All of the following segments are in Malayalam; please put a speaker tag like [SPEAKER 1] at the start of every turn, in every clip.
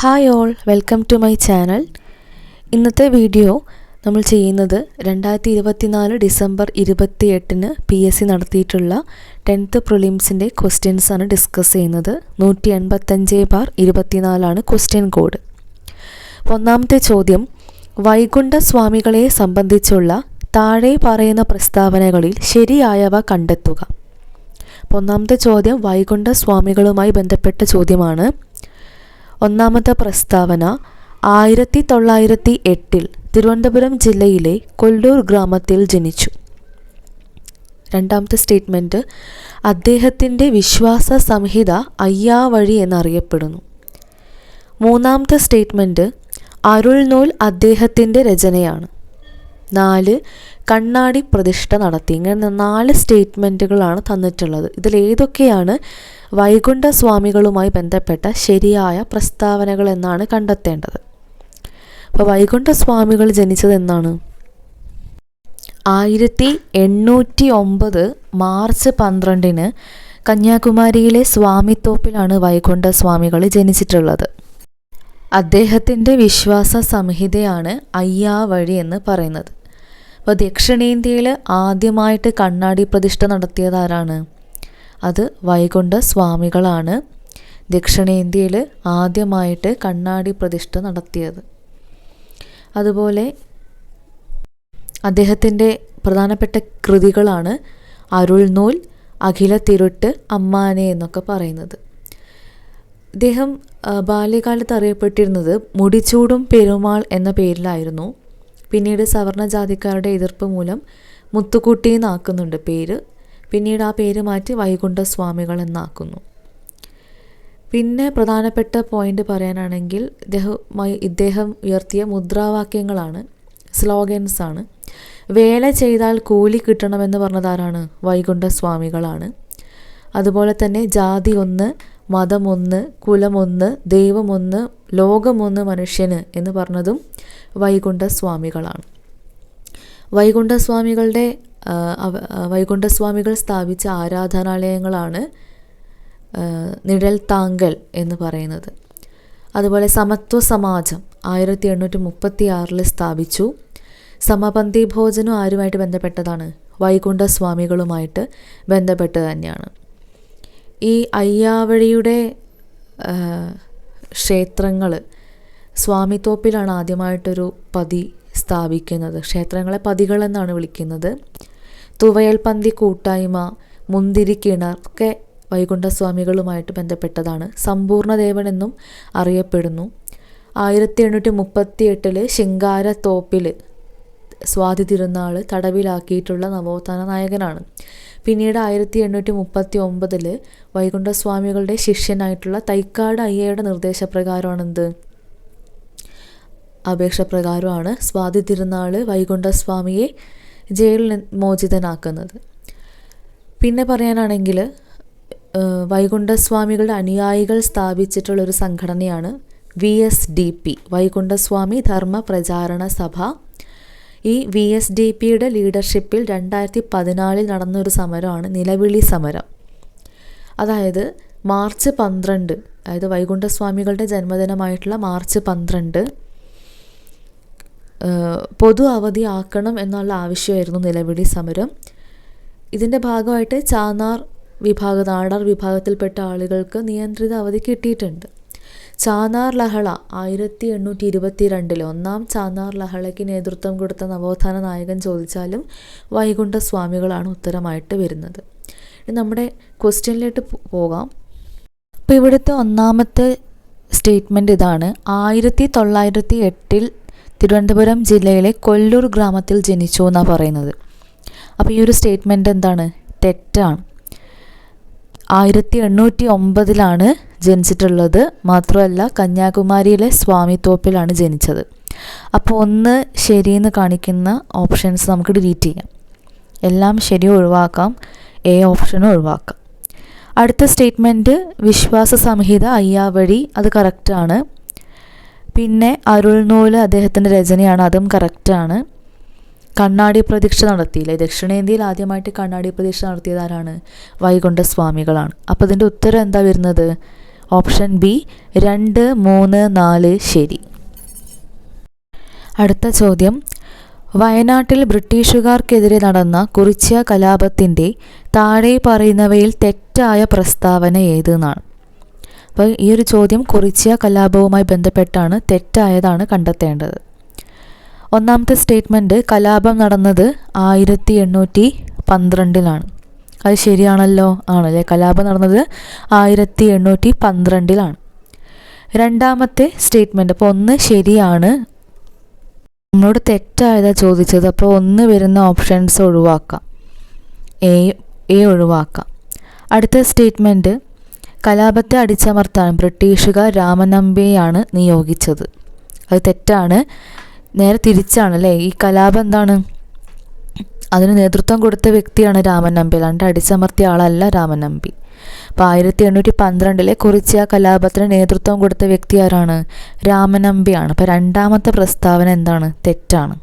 [SPEAKER 1] Hi all, welcome to my channel. ഇന്നത്തെ വീഡിയോ നമ്മൾ ചെയ്യുന്നത് 2024 ഡിസംബർ 28 PSC നടത്തിയിട്ടുള്ള 10th പ്രിലിംസിൻ്റെ ക്വസ്റ്റ്യൻസാണ് ഡിസ്കസ് ചെയ്യുന്നത്. 185/24 ക്വസ്റ്റ്യൻ കോഡ്. ഒന്നാമത്തെ ചോദ്യം, വൈകുണ്ഠ സ്വാമികളെ സംബന്ധിച്ചുള്ള താഴെ പറയുന്ന പ്രസ്താവനകളിൽ ശരിയായവ കണ്ടെത്തുക. ഒന്നാമത്തെ ചോദ്യം വൈകുണ്ഠ സ്വാമികളുമായി ബന്ധപ്പെട്ട ചോദ്യമാണ്. ഒന്നാമത്തെ പ്രസ്താവന, 1908 തിരുവനന്തപുരം ജില്ലയിലെ കൊല്ലൂർ ഗ്രാമത്തിൽ ജനിച്ചു. രണ്ടാമത്തെ സ്റ്റേറ്റ്മെൻറ്റ്, അദ്ദേഹത്തിൻ്റെ വിശ്വാസ സംഹിത അയ്യാവഴി എന്നറിയപ്പെടുന്നു. മൂന്നാമത്തെ സ്റ്റേറ്റ്മെൻറ്റ്, അരുൾനൂൽ അദ്ദേഹത്തിൻ്റെ രചനയാണ്. 4, കണ്ണാടി പ്രതിഷ്ഠ നടത്തി. ഇങ്ങനെ 4 സ്റ്റേറ്റ്മെൻറ്റുകളാണ് തന്നിട്ടുള്ളത്. ഇതിലേതൊക്കെയാണ് വൈകുണ്ഠ സ്വാമികളുമായി ബന്ധപ്പെട്ട ശരിയായ പ്രസ്താവനകൾ എന്നാണ് കണ്ടെത്തേണ്ടത്. അപ്പോൾ വൈകുണ്ഠ സ്വാമികൾ ജനിച്ചത് എന്നാണ്? 1809 മാർച്ച് 12 കന്യാകുമാരിയിലെ സ്വാമിത്തോപ്പിലാണ് വൈകുണ്ഠ സ്വാമികൾ ജനിച്ചിട്ടുള്ളത്. അദ്ദേഹത്തിൻ്റെ വിശ്വാസ സംഹിതയാണ് അയ്യാവഴി എന്ന് പറയുന്നത്. അപ്പോൾ ദക്ഷിണേന്ത്യയിൽ ആദ്യമായിട്ട് കണ്ണാടി പ്രതിഷ്ഠ നടത്തിയത് ആരാണ്? അത് വൈകുണ്ഠ സ്വാമികളാണ് ദക്ഷിണേന്ത്യയിൽ ആദ്യമായിട്ട് കണ്ണാടി പ്രതിഷ്ഠ നടത്തിയത്. അതുപോലെ അദ്ദേഹത്തിൻ്റെ പ്രധാനപ്പെട്ട കൃതികളാണ് അരുൾനൂൽ, അഖില തിരുട്ട്, അമ്മാനെ എന്നൊക്കെ പറയുന്നത്. ഇദ്ദേഹം ബാല്യകാലത്ത് അറിയപ്പെട്ടിരുന്നത് മുടിച്ചൂടും പെരുമാൾ എന്ന പേരിലായിരുന്നു. പിന്നീട് സവർണ ജാതിക്കാരുടെ എതിർപ്പ് മൂലം മുത്തുക്കുട്ടി എന്നാക്കുന്നുണ്ട് പേര്. പിന്നീട് ആ പേര് മാറ്റി വൈകുണ്ഠ സ്വാമികൾ എന്നാക്കുന്നു. പിന്നെ പ്രധാനപ്പെട്ട പോയിന്റ് പറയാനാണെങ്കിൽ ഇദ്ദേഹം ഉയർത്തിയ മുദ്രാവാക്യങ്ങളാണ്, സ്ലോഗൻസാണ്. വേല ചെയ്താൽ കൂലി കിട്ടണമെന്ന് പറഞ്ഞതാരാണ്? വൈകുണ്ഠ സ്വാമികളാണ്. അതുപോലെ തന്നെ ജാതി ഒന്ന്, മതമൊന്ന്, കുലമൊന്ന്, ദൈവമൊന്ന്, ലോകമൊന്ന് മനുഷ്യന് എന്ന് പറഞ്ഞതും വൈകുണ്ഠ സ്വാമികളാണ്. വൈകുണ്ഠ സ്വാമികൾ സ്ഥാപിച്ച ആരാധനാലയങ്ങളാണ് നിഴൽ താങ്കൽ എന്ന് പറയുന്നത്. അതുപോലെ സമത്വ സമാജം 1836 സ്ഥാപിച്ചു. സമപന്തി ഭോജനം ആരുമായിട്ട് ബന്ധപ്പെട്ടതാണ്? വൈകുണ്ഠ സ്വാമികളുമായിട്ട് ബന്ധപ്പെട്ട് തന്നെയാണ്. ഈ അയ്യാവഴിയുടെ ക്ഷേത്രങ്ങൾ സ്വാമിത്തോപ്പിലാണ് ആദ്യമായിട്ടൊരു പതി സ്ഥാപിക്കുന്നത്. ക്ഷേത്രങ്ങളെ പതികൾ എന്നാണ് വിളിക്കുന്നത്. തുവയൽ പന്തി കൂട്ടായ്മ, മുന്തിരി കിണർ ഒക്കെ വൈകുണ്ഠ സ്വാമികളുമായിട്ട് ബന്ധപ്പെട്ടതാണ്. സമ്പൂർണ്ണദേവൻ എന്നും അറിയപ്പെടുന്നു. 1838 ശിങ്കാരത്തോപ്പിൽ സ്വാതി തിരുനാൾ തടവിലാക്കിയിട്ടുള്ള നവോത്ഥാന നായകനാണ്. പിന്നീട് 1839 വൈകുണ്ഠ സ്വാമികളുടെ ശിഷ്യനായിട്ടുള്ള തൈക്കാട് അയ്യയുടെ നിർദ്ദേശപ്രകാരമാണെന്ത്? അപേക്ഷ പ്രകാരമാണ് സ്വാതി തിരുനാൾ വൈകുണ്ഠ സ്വാമിയെ ജയിലിൽ മോചിതനാക്കുന്നത്. പിന്നെ പറയാനാണെങ്കിൽ വൈകുണ്ഠ സ്വാമികളുടെ അനുയായികൾ സ്ഥാപിച്ചിട്ടുള്ളൊരു സംഘടനയാണ് VSDP, വൈകുണ്ഠ സ്വാമി ധർമ്മ പ്രചാരണ സഭ. ഈ VSDPയുടെ ലീഡർഷിപ്പിൽ 2014 നടന്നൊരു സമരമാണ് നിലവിളി സമരം. അതായത് മാർച്ച് 12, അതായത് വൈകുണ്ഠ സ്വാമികളുടെ ജന്മദിനമായിട്ടുള്ള മാർച്ച് 12 പൊതു അവധി ആക്കണം എന്നുള്ള ആവശ്യമായിരുന്നു നിലവിളി സമരം. ഇതിൻ്റെ ഭാഗമായിട്ട് നാടാർ വിഭാഗത്തിൽപ്പെട്ട ആളുകൾക്ക് നിയന്ത്രിത അവധി കിട്ടിയിട്ടുണ്ട്. ചാന്നാർ ലഹള 1822 ഒന്നാം ചാന്നാർ ലഹളയ്ക്ക് നേതൃത്വം കൊടുത്ത നവോത്ഥാന നായകൻ ചോദിച്ചാലും വൈകുണ്ഠ സ്വാമികളാണ് ഉത്തരമായിട്ട് വരുന്നത്. നമ്മുടെ ക്വസ്റ്റ്യനിലേക്ക് പോകാം. അപ്പോൾ ഇവിടുത്തെ ഒന്നാമത്തെ സ്റ്റേറ്റ്മെൻറ്റ് ഇതാണ്: 1908 തിരുവനന്തപുരം ജില്ലയിലെ കൊല്ലൂർ ഗ്രാമത്തിൽ ജനിച്ചു എന്നാണ് പറയുന്നത്. അപ്പോൾ ഈ ഒരു സ്റ്റേറ്റ്മെൻറ്റ് എന്താണ്? തെറ്റാണ്. 1809 ജനിച്ചിട്ടുള്ളത്. മാത്രമല്ല കന്യാകുമാരിയിലെ സ്വാമിത്തോപ്പിലാണ് ജനിച്ചത്. അപ്പോൾ ഒന്ന് ശരിയെന്ന് കാണിക്കുന്ന ഓപ്ഷൻസ് നമുക്ക് ഡിലീറ്റ് ചെയ്യാം. എല്ലാം ശരി ഒഴിവാക്കാം, A ഓപ്ഷനും ഒഴിവാക്കാം. അടുത്ത സ്റ്റേറ്റ്മെൻറ്റ് വിശ്വാസ സംഹിത അയ്യാവഴി, അത് കറക്റ്റാണ്. പിന്നെ അരുൾനൂല് അദ്ദേഹത്തിൻ്റെ രചനയാണ്, അതും കറക്റ്റാണ്. കണ്ണാടി പ്രതിഷ്ഠ നടത്തിയില്ലേ, ദക്ഷിണേന്ത്യയിൽ ആദ്യമായിട്ട് കണ്ണാടി പ്രതിഷ്ഠ നടത്തിയത് ആരാണ്? വൈകുണ്ഠ സ്വാമികളാണ്. അപ്പോൾ ഇതിൻ്റെ ഉത്തരം എന്താ വരുന്നത്? ഓപ്ഷൻ ബി 2, 3, 4 ശരി. അടുത്ത ചോദ്യം, വയനാട്ടിൽ ബ്രിട്ടീഷുകാർക്കെതിരെ നടന്ന കുറിച്യ കലാപത്തിൻ്റെ താഴെ പറയുന്നവയിൽ തെറ്റായ പ്രസ്താവന ഏതെന്നാണ്. അപ്പോൾ ഈ ഒരു ചോദ്യം കുറിച്യ കലാപവുമായി ബന്ധപ്പെട്ടാണ്, തെറ്റായതാണ് കണ്ടെത്തേണ്ടത്. ഒന്നാമത്തെ സ്റ്റേറ്റ്മെൻറ്റ് കലാപം നടന്നത് 1812 അത് ശരിയാണല്ലോ, ആണല്ലേ, കലാപം നടന്നത് 1812 രണ്ടാമത്തെ സ്റ്റേറ്റ്മെൻറ്റ്, അപ്പോൾ 1 ശരിയാണ്, നമ്മളോട് തെറ്റായതാണ് ചോദിച്ചത്, അപ്പോൾ 1 വരുന്ന ഓപ്ഷൻസ് ഒഴിവാക്കാം, എ ഒഴിവാക്കാം. അടുത്ത സ്റ്റേറ്റ്മെൻറ്റ് കലാപത്തെ അടിച്ചമർത്താൻ ബ്രിട്ടീഷുകാർ രാമനമ്പിയെയാണ് നിയോഗിച്ചത്. അത് തെറ്റാണ്, നേരെ തിരിച്ചാണ് അല്ലേ. ഈ കലാപം എന്താണ്, അതിന് നേതൃത്വം കൊടുത്ത വ്യക്തിയാണ് രാമൻ നമ്പി, അല്ലാണ്ട് അടിച്ചമർത്തിയ ആളല്ല രാമൻ നമ്പി. അപ്പോൾ 1812 കുറിച്യ കലാപത്തിന് നേതൃത്വം കൊടുത്ത വ്യക്തി ആരാണ്? രാമൻ നമ്പിയാണ്. അപ്പോൾ രണ്ടാമത്തെ പ്രസ്താവന എന്താണ്? തെറ്റാണ്.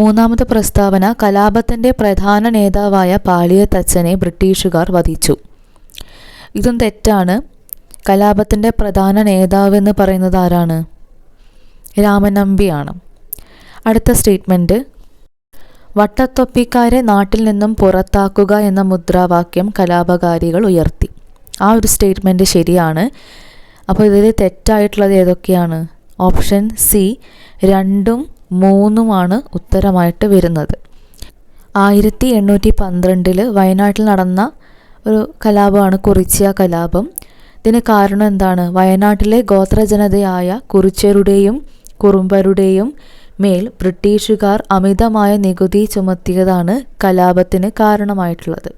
[SPEAKER 1] മൂന്നാമത്തെ പ്രസ്താവന കലാപത്തിൻ്റെ പ്രധാന നേതാവായ പാളിയത്തച്ഛനെ ബ്രിട്ടീഷുകാർ വധിച്ചു. ഇതും തെറ്റാണ്. കലാപത്തിൻ്റെ പ്രധാന നേതാവെന്ന് പറയുന്നത് ആരാണ്? രാമൻ നമ്പിയാണ്. അടുത്ത സ്റ്റേറ്റ്മെൻറ്റ് വട്ടത്തൊപ്പിക്കാരെ നാട്ടിൽ നിന്നും പുറത്താക്കുക എന്ന മുദ്രാവാക്യം കലാപകാരികൾ ഉയർത്തി. ആ ഒരു സ്റ്റേറ്റ്മെൻറ്റ് ശരിയാണ്. അപ്പോൾ ഇതിൽ തെറ്റായിട്ടുള്ളത് ഏതൊക്കെയാണ്? ഓപ്ഷൻ സി 2ഉം 3ഉമാണ് ഉത്തരമായിട്ട് വരുന്നത്. 1812 വയനാട്ടിൽ നടന്ന ഒരു കലാപമാണ് കുറിച്യ കലാപം. ഇതിന് കാരണം എന്താണ്? വയനാട്ടിലെ ഗോത്രജനതയായ കുറിച്യരുടെയും കുറുമ്പരുടെയും മേൽ ബ്രിട്ടീഷുകാർ അമിതമായ നികുതി ചുമത്തിയതാണ് കലാപത്തിന് കാരണമായിട്ടുള്ളത്.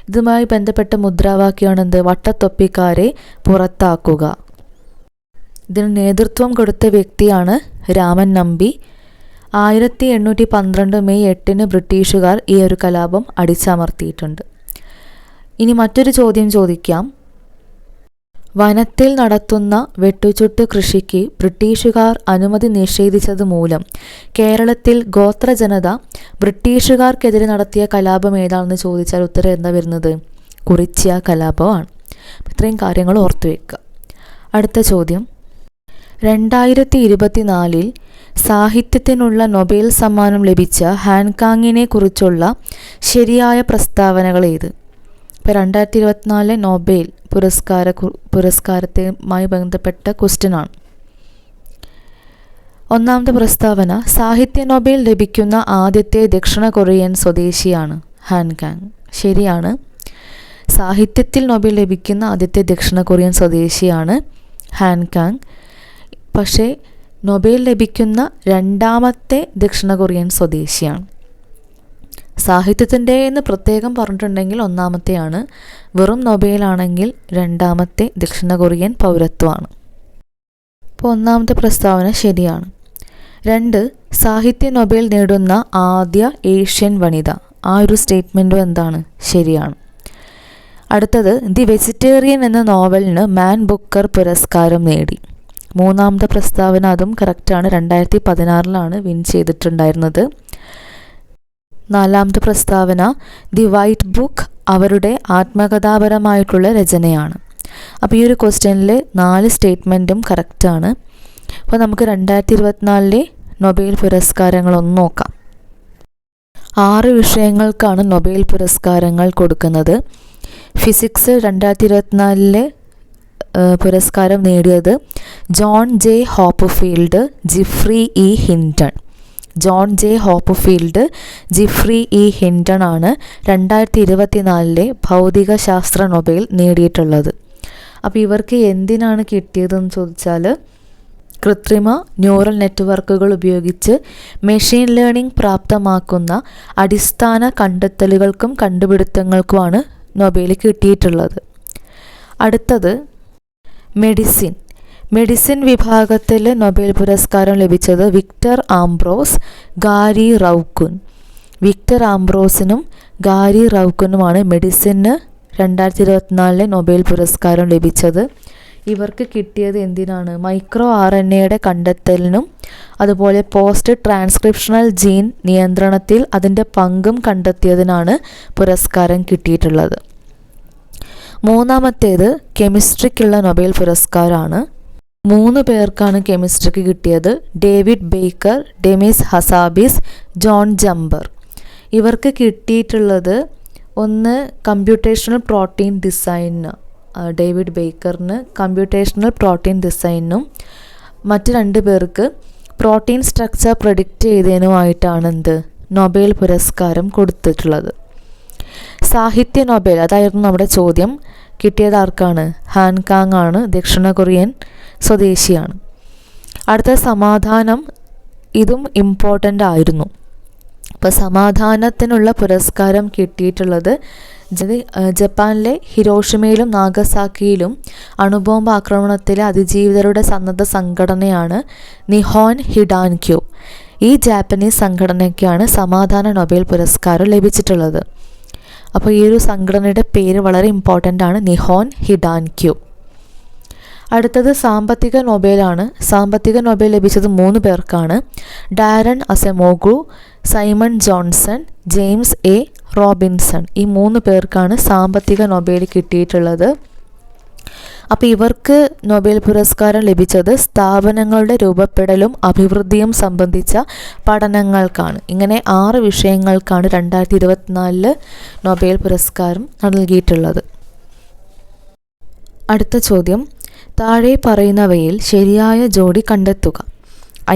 [SPEAKER 1] ഇതുമായി ബന്ധപ്പെട്ട മുദ്രാവാക്യമാണ് എന്ത്? വട്ടത്തൊപ്പിക്കാരെ പുറത്താക്കുക. ഇതിന് നേതൃത്വം കൊടുത്ത വ്യക്തിയാണ് രാമൻ നമ്പി. 1812 മെയ് 8 ബ്രിട്ടീഷുകാർ ഈ ഒരു കലാപം അടിച്ചമർത്തിയിട്ടുണ്ട്. ഇനി മറ്റൊരു ചോദ്യം ചോദിക്കാം. വനത്തിൽ നടത്തുന്ന വെട്ടുചുട്ട് കൃഷിക്ക് ബ്രിട്ടീഷുകാർ അനുമതി നിഷേധിച്ചത് മൂലം കേരളത്തിൽ ഗോത്രജനത ബ്രിട്ടീഷുകാർക്കെതിരെ നടത്തിയ കലാപം ഏതാണെന്ന് ചോദിച്ചാൽ ഉത്തരം എന്താ വരുന്നത്? കുറിച്യ കലാപമാണ്. ഇത്രയും കാര്യങ്ങൾ ഓർത്തു വെക്കുക. അടുത്ത ചോദ്യം, 2024 സാഹിത്യത്തിനുള്ള നൊബേൽ സമ്മാനം ലഭിച്ച ഹാൻകാങ്ങിനെ കുറിച്ചുള്ള ശരിയായ പ്രസ്താവനകൾ ഏത്? ഇപ്പോൾ 2024 നൊബേൽ പുരസ്കാരവുമായി ബന്ധപ്പെട്ട ക്വസ്റ്റ്യനാണ്. ഒന്നാമത്തെ പ്രസ്താവന സാഹിത്യ നൊബേൽ ലഭിക്കുന്ന ആദ്യത്തെ ദക്ഷിണ കൊറിയൻ സ്വദേശിയാണ് ഹാൻകാങ്. ശരിയാണ്. സാഹിത്യത്തിൽ നൊബേൽ ലഭിക്കുന്ന ആദ്യത്തെ ദക്ഷിണ കൊറിയൻ സ്വദേശിയാണ് ഹാൻകാങ്. പക്ഷേ നൊബേൽ ലഭിക്കുന്ന രണ്ടാമത്തെ ദക്ഷിണ കൊറിയൻ സ്വദേശിയാണ്. സാഹിത്യത്തിൻ്റെ എന്ന് പ്രത്യേകം പറഞ്ഞിട്ടുണ്ടെങ്കിൽ ഒന്നാമത്തെയാണ്, വെറും നൊബേലാണെങ്കിൽ രണ്ടാമത്തെ ദക്ഷിണ കൊറിയൻ പൗരത്വമാണ്. അപ്പോൾ ഒന്നാമത്തെ പ്രസ്താവന ശരിയാണ്. 2 സാഹിത്യ നൊബേൽ നേടുന്ന ആദ്യ ഏഷ്യൻ വനിത. ആ ഒരു സ്റ്റേറ്റ്മെൻറ്റും എന്താണ്? ശരിയാണ്. അടുത്തത് ദി വെജിറ്റേറിയൻ എന്ന നോവലിന് മാൻ ബുക്കർ പുരസ്കാരം നേടി. മൂന്നാമത്തെ പ്രസ്താവന അതും കറക്റ്റാണ്. 2016 വിൻ ചെയ്തിട്ടുണ്ടായിരുന്നത്. നാലാമത്തെ പ്രസ്താവന ദി വൈറ്റ് ബുക്ക് അവരുടെ ആത്മകഥാപരമായിട്ടുള്ള രചനയാണ്. അപ്പോൾ ഈ ഒരു ക്വസ്റ്റ്യനിൽ 4 സ്റ്റേറ്റ്മെൻറ്റും കറക്റ്റാണ്. അപ്പോൾ നമുക്ക് 2024 നൊബേൽ പുരസ്കാരങ്ങളൊന്ന് നോക്കാം. 6 വിഷയങ്ങൾക്കാണ് നൊബേൽ പുരസ്കാരങ്ങൾ കൊടുക്കുന്നത്. ഫിസിക്സ് 2024 പുരസ്കാരം നേടിയത് John J Hopfield, Geoffrey E Hinton. John J Hopfield, Geoffrey E Hinton ആണ് 2024 ഭൗതികശാസ്ത്ര നൊബേൽ നേടിയിട്ടുള്ളത്. അപ്പോൾ ഇവർക്ക് എന്തിനാണ് കിട്ടിയതെന്ന് ചോദിച്ചാൽ കൃത്രിമ ന്യൂറൽ നെറ്റ്വർക്കുകൾ ഉപയോഗിച്ച് മെഷീൻ ലേണിംഗ് പ്രാപ്തമാക്കുന്ന അടിസ്ഥാന കണ്ടെത്തലുകൾക്കും കണ്ടുപിടുത്തങ്ങൾക്കുമാണ് നൊബേൽ കിട്ടിയിട്ടുള്ളത്. അടുത്തത് മെഡിസിൻ വിഭാഗത്തിൽ നൊബേൽ പുരസ്കാരം ലഭിച്ചത് Victor Ambros, Gary Ruvkun. Victor ആംബ്രോസിനും ഗാരി റൗക്കുനുമാണ് മെഡിസിന് 2024 നൊബേൽ പുരസ്കാരം ലഭിച്ചത്. ഇവർക്ക് കിട്ടിയത് എന്തിനാണ്? മൈക്രോ RNAയുടെ കണ്ടെത്തലിനും അതുപോലെ പോസ്റ്റ് ട്രാൻസ്ക്രിപ്ഷണൽ ജീൻ നിയന്ത്രണത്തിൽ അതിൻ്റെ പങ്കും കണ്ടെത്തിയതിനാണ് പുരസ്കാരം കിട്ടിയിട്ടുള്ളത്. മൂന്നാമത്തേത് കെമിസ്ട്രിക്കുള്ള നൊബേൽ പുരസ്കാരമാണ്. 3 പേർക്കാണ് കെമിസ്ട്രിക്ക് കിട്ടിയത്. David Baker, Demis Hassabis, John Jumper. ഇവർക്ക് കിട്ടിയിട്ടുള്ളത് ഒന്ന് കമ്പ്യൂട്ടേഷണൽ പ്രോട്ടീൻ ഡിസൈനിന്, ഡേവിഡ് ബേക്കറിന് കമ്പ്യൂട്ടേഷണൽ പ്രോട്ടീൻ ഡിസൈനും മറ്റ് 2 പേർക്ക് പ്രോട്ടീൻ സ്ട്രക്ചർ പ്രെഡിക്റ്റ് ചെയ്തതിനുമായിട്ടാണ് നൊബേൽ പുരസ്കാരം കൊടുത്തിട്ടുള്ളത്. സാഹിത്യ നൊബേൽ, അതായിരുന്നു നമ്മുടെ ചോദ്യം, കിട്ടിയത് ആർക്കാണ്? ഹാൻകാങ് ആണ്, ദക്ഷിണ കൊറിയൻ സ്വദേശിയാണ്. അടുത്ത സമാധാനം, ഇതും ഇമ്പോർട്ടൻ്റ് ആയിരുന്നു. അപ്പോൾ സമാധാനത്തിനുള്ള പുരസ്കാരം കിട്ടിയിട്ടുള്ളത് ജപ്പാനിലെ ഹിരോഷിമയിലും നാഗസാക്കിയിലും അണുബോംബ് ആക്രമണത്തിലെ അതിജീവിതരുടെ സന്നദ്ധ സംഘടനയാണ് നിഹോൻ ഹിഡാൻക്യോ. ഈ ജാപ്പനീസ് സംഘടനയ്ക്കാണ് സമാധാന നൊബേൽ പുരസ്കാരം ലഭിച്ചിട്ടുള്ളത്. അപ്പോൾ ഈ ഒരു സംഘടനയുടെ പേര് വളരെ ഇമ്പോർട്ടൻ്റ് ആണ്, നിഹോൻ ഹിഡാൻക്യോ. അടുത്തത് സാമ്പത്തിക നൊബേലാണ്. സാമ്പത്തിക നൊബേൽ ലഭിച്ചത് 3 പേർക്കാണ്. Daron Acemoglu, Simon Johnson, James A Robinson. ഈ 3 പേർക്കാണ് സാമ്പത്തിക നൊബേൽ കിട്ടിയിട്ടുള്ളത്. അപ്പോൾ ഇവർക്ക് നൊബേൽ പുരസ്കാരം ലഭിച്ചത് സ്ഥാപനങ്ങളുടെ രൂപപ്പെടലും അഭിവൃദ്ധിയും സംബന്ധിച്ച പഠനങ്ങൾക്കാണ്. ഇങ്ങനെ 6 വിഷയങ്ങൾക്കാണ് 2024 നൊബേൽ പുരസ്കാരം നൽകിയിട്ടുള്ളത്. അടുത്ത ചോദ്യം, താഴെ പറയുന്നവയിൽ ശരിയായ ജോഡി കണ്ടെത്തുക.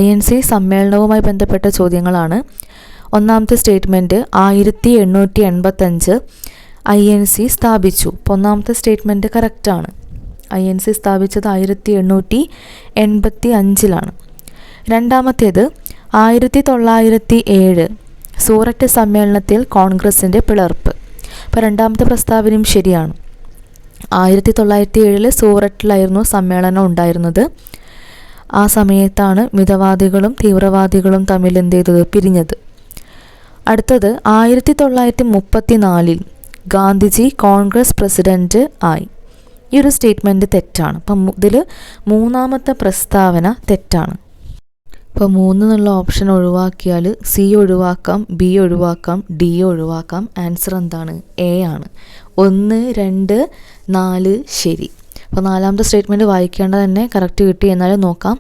[SPEAKER 1] INC സമ്മേളനവുമായി ബന്ധപ്പെട്ട ചോദ്യങ്ങളാണ്. ഒന്നാമത്തെ സ്റ്റേറ്റ്മെൻറ്റ് 1885 INC സ്ഥാപിച്ചു. അപ്പോൾ ഒന്നാമത്തെ സ്റ്റേറ്റ്മെൻറ്റ് കറക്റ്റാണ്. INC സ്ഥാപിച്ചത് 1885 രണ്ടാമത്തേത് 1907 സൂററ്റ് സമ്മേളനത്തിൽ കോൺഗ്രസിൻ്റെ പിളർപ്പ്. അപ്പോൾ രണ്ടാമത്തെ പ്രസ്താവനയും ശരിയാണ്. 1907 സൂററ്റിലായിരുന്നു സമ്മേളനം ഉണ്ടായിരുന്നത്. ആ സമയത്താണ് മിതവാദികളും തീവ്രവാദികളും തമ്മിൽ പിരിഞ്ഞത്. അടുത്തത് 1934 ഗാന്ധിജി കോൺഗ്രസ് പ്രസിഡന്റ് ആയി. ഈ ഒരു സ്റ്റേറ്റ്മെൻറ്റ് തെറ്റാണ്. അപ്പം ഇതിൽ മൂന്നാമത്തെ പ്രസ്താവന തെറ്റാണ്. ഇപ്പോൾ 3 എന്നുള്ള ഓപ്ഷൻ ഒഴിവാക്കിയാൽ C ഒഴിവാക്കാം, B ഒഴിവാക്കാം, D ഒഴിവാക്കാം. ആൻസർ എന്താണ്? A ആണ്. 1, 2, 4 ശരി. അപ്പോൾ നാലാമത്തെ സ്റ്റേറ്റ്മെൻറ്റ് വായിക്കേണ്ടത് തന്നെ കറക്റ്റ് കിട്ടി. എന്നാലും നോക്കാം.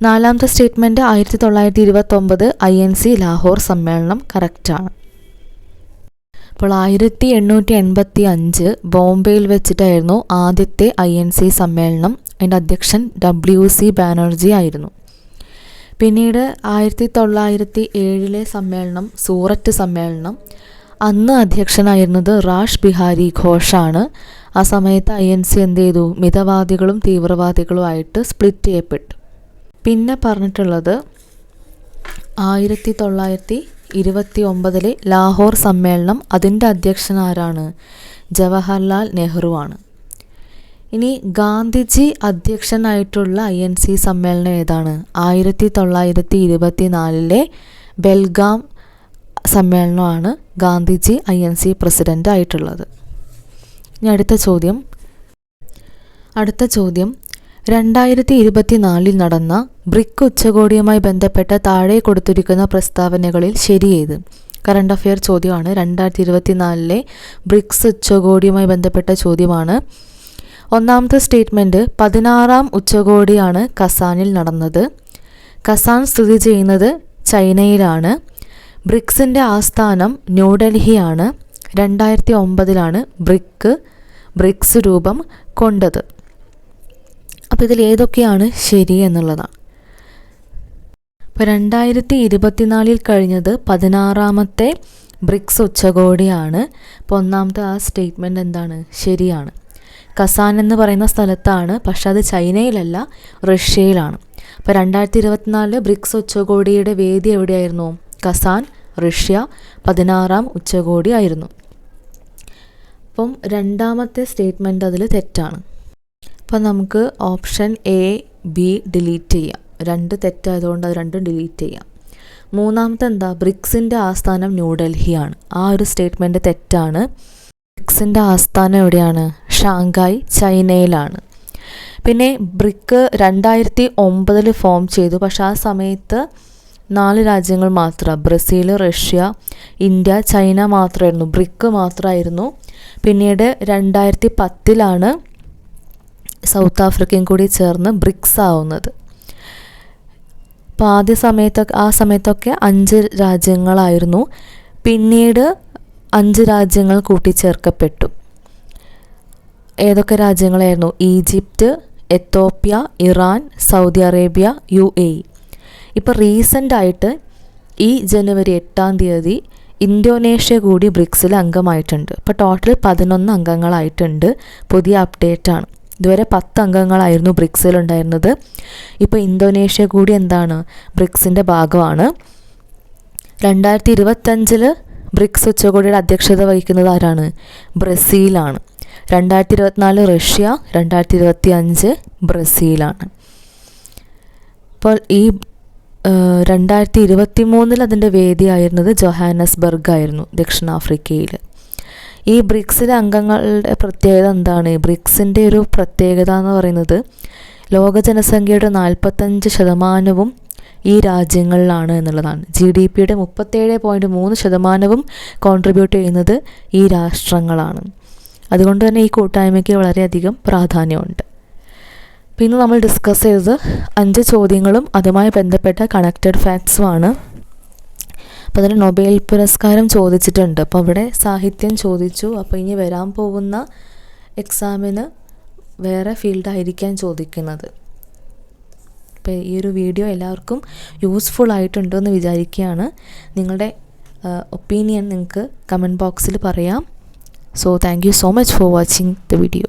[SPEAKER 1] നാലാമത്തെ സ്റ്റേറ്റ്മെൻറ്റ് 1929 INC ലാഹോർ സമ്മേളനം കറക്റ്റാണ്. അപ്പോൾ 1885 ബോംബെയിൽ വെച്ചിട്ടായിരുന്നു ആദ്യത്തെ INC സമ്മേളനം. അതിൻ്റെ അധ്യക്ഷൻ WC ബാനർജി ആയിരുന്നു. പിന്നീട് 1907 സമ്മേളനം സൂററ്റ് സമ്മേളനം. അന്ന് അധ്യക്ഷനായിരുന്നത് റാഷ് ബിഹാരി ഘോഷാണ്. ആ സമയത്ത് INC എന്ത് ചെയ്തു? മിതവാദികളും തീവ്രവാദികളുമായിട്ട് സ്പ്ലിറ്റ് ചെയ്യപ്പെട്ടു. പിന്നെ പറഞ്ഞിട്ടുള്ളത് 1929 ലാഹോർ സമ്മേളനം. അതിൻ്റെ അധ്യക്ഷൻ ആരാണ്? ജവഹർലാൽ നെഹ്റു ആണ്. ഇനി ഗാന്ധിജി അധ്യക്ഷനായിട്ടുള്ള INC സമ്മേളനം ഏതാണ്? 1924 ബെൽഗാം സമ്മേളനമാണ് ഗാന്ധിജി INC പ്രസിഡൻ്റ് ആയിട്ടുള്ളത്. ഇനി അടുത്ത ചോദ്യം 2024 നടന്ന ബ്രിക് ഉച്ചകോടിയുമായി ബന്ധപ്പെട്ട താഴെ കൊടുത്തിരിക്കുന്ന പ്രസ്താവനകളിൽ ശരിയേത്? കറണ്ട് അഫെയർ ചോദ്യമാണ്. 2024 ബ്രിക്സ് ഉച്ചകോടിയുമായി ബന്ധപ്പെട്ട ചോദ്യമാണ്. ഒന്നാമത്തെ സ്റ്റേറ്റ്മെൻറ്റ് 16ാം ഉച്ചകോടിയാണ് കസാനിൽ നടന്നത്. കസാൻ സ്ഥിതി ചെയ്യുന്നത് ചൈനയിലാണ്. ബ്രിക്സിൻ്റെ ആസ്ഥാനം ന്യൂഡൽഹിയാണ്. 2009 ബ്രിക്സ് രൂപം കൊണ്ടത്. അപ്പോൾ ഇതിൽ ഏതൊക്കെയാണ് ശരി എന്നുള്ളതാണ്. ഇപ്പോൾ 2024 കഴിഞ്ഞത് 16ാമത്തെ ബ്രിക്സ് ഉച്ചകോടിയാണ്. അപ്പോൾ ഒന്നാമത്തെ ആ സ്റ്റേറ്റ്മെൻറ്റ് എന്താണ്? ശരിയാണ്. കസാൻ എന്ന് പറയുന്ന സ്ഥലത്താണ്, പക്ഷെ അത് ചൈനയിലല്ല, റഷ്യയിലാണ്. അപ്പോൾ 2024 ബ്രിക്സ് ഉച്ചകോടിയുടെ വേദി എവിടെയായിരുന്നു? Kazan, Russia. 16ാം ഉച്ചകോടി ആയിരുന്നു. അപ്പം രണ്ടാമത്തെ സ്റ്റേറ്റ്മെൻറ്റ് അതിൽ തെറ്റാണ്. അപ്പം നമുക്ക് ഓപ്ഷൻ A, B ഡിലീറ്റ് ചെയ്യാം. 2 തെറ്റായതുകൊണ്ട് അത് 2 ഡിലീറ്റ് ചെയ്യാം. മൂന്നാമത്തെ എന്താ? ബ്രിക്സിൻ്റെ ആസ്ഥാനം ന്യൂഡൽഹിയാണ്. ആ ഒരു സ്റ്റേറ്റ്മെൻറ്റ് തെറ്റാണ്. ബ്രിക്സിൻ്റെ ആസ്ഥാനം എവിടെയാണ്? ഷാങ്കായ്, ചൈനയിലാണ്. പിന്നെ ബ്രിക്ക് 2009 ഫോം ചെയ്തു. പക്ഷെ ആ സമയത്ത് 4 രാജ്യങ്ങൾ മാത്രം, ബ്രസീൽ, റഷ്യ, ഇന്ത്യ, ചൈന മാത്രമായിരുന്നു, ബ്രിക്ക് മാത്രമായിരുന്നു പിന്നീട് 2010 സൗത്ത് ആഫ്രിക്കയും കൂടി ചേർന്ന് ബ്രിക്സ് ആവുന്നത്. അപ്പോൾ ആ സമയത്തൊക്കെ 5 രാജ്യങ്ങളായിരുന്നു. പിന്നീട് 5 രാജ്യങ്ങൾ കൂട്ടിച്ചേർക്കപ്പെട്ടു. ഏതൊക്കെ രാജ്യങ്ങളായിരുന്നു? Egypt, Ethiopia, Iran, Saudi Arabia, UAE. ഇപ്പോൾ റീസെൻ്റായിട്ട് ഈ ജനുവരി 8 ഇന്തോനേഷ്യ കൂടി ബ്രിക്സിൽ അംഗമായിട്ടുണ്ട്. ഇപ്പോൾ ടോട്ടൽ 11 അംഗങ്ങളായിട്ടുണ്ട്. പുതിയ അപ്ഡേറ്റാണ്. ഇതുവരെ 10 അംഗങ്ങളായിരുന്നു ബ്രിക്സിലുണ്ടായിരുന്നത്. ഇപ്പോൾ ഇന്തോനേഷ്യ കൂടി ബ്രിക്സിൻ്റെ ഭാഗമാണ്. 2025 ബ്രിക്സ് ഉച്ചകോടിയുടെ അധ്യക്ഷത വഹിക്കുന്നത് ആരാണ്? ബ്രസീലാണ്. 2024 റഷ്യ, 2025 ബ്രസീലാണ്. അപ്പോൾ ഈ 2023 അതിൻ്റെ വേദിയായിരുന്നത് ജോഹാനസ്ബർഗ് ആയിരുന്നു, ദക്ഷിണാഫ്രിക്കയിൽ. ഈ ബ്രിക്സിലെ അംഗങ്ങളുടെ പ്രത്യേകത എന്താണ്? ബ്രിക്സിൻ്റെ ഒരു പ്രത്യേകത എന്ന് പറയുന്നത് ലോക ജനസംഖ്യയുടെ 45% ഈ രാജ്യങ്ങളിലാണ് എന്നുള്ളതാണ്. GDPയുടെ 37.3% കോൺട്രിബ്യൂട്ട് ചെയ്യുന്നത് ഈ രാഷ്ട്രങ്ങളാണ്. അതുകൊണ്ട് തന്നെ ഈ കൂട്ടായ്മയ്ക്ക് വളരെയധികം പ്രാധാന്യമുണ്ട്. പിന്നെ നമ്മൾ ഡിസ്കസ് ചെയ്തത് 5 ചോദ്യങ്ങളും അതുമായി ബന്ധപ്പെട്ട കണക്റ്റഡ് ഫാക്ട്സുമാണ്. അപ്പോൾ അതിന് നൊബേൽ പുരസ്കാരം ചോദിച്ചിട്ടുണ്ട്. അപ്പോൾ അവിടെ സാഹിത്യം ചോദിച്ചു. അപ്പോൾ ഇനി വരാൻ പോകുന്ന എക്സാമിന് വേറെ ഫീൽഡായിരിക്കാൻ ചോദിക്കുന്നത്. അപ്പോൾ ഈ ഒരു വീഡിയോ എല്ലാവർക്കും യൂസ്ഫുൾ ആയിട്ടുണ്ടെന്ന് വിചാരിക്കുകയാണ്. നിങ്ങളുടെ ഒപ്പീനിയൻ നിങ്ങൾക്ക് കമൻറ്റ് ബോക്സിൽ പറയാം. So thank you so much for watching the video.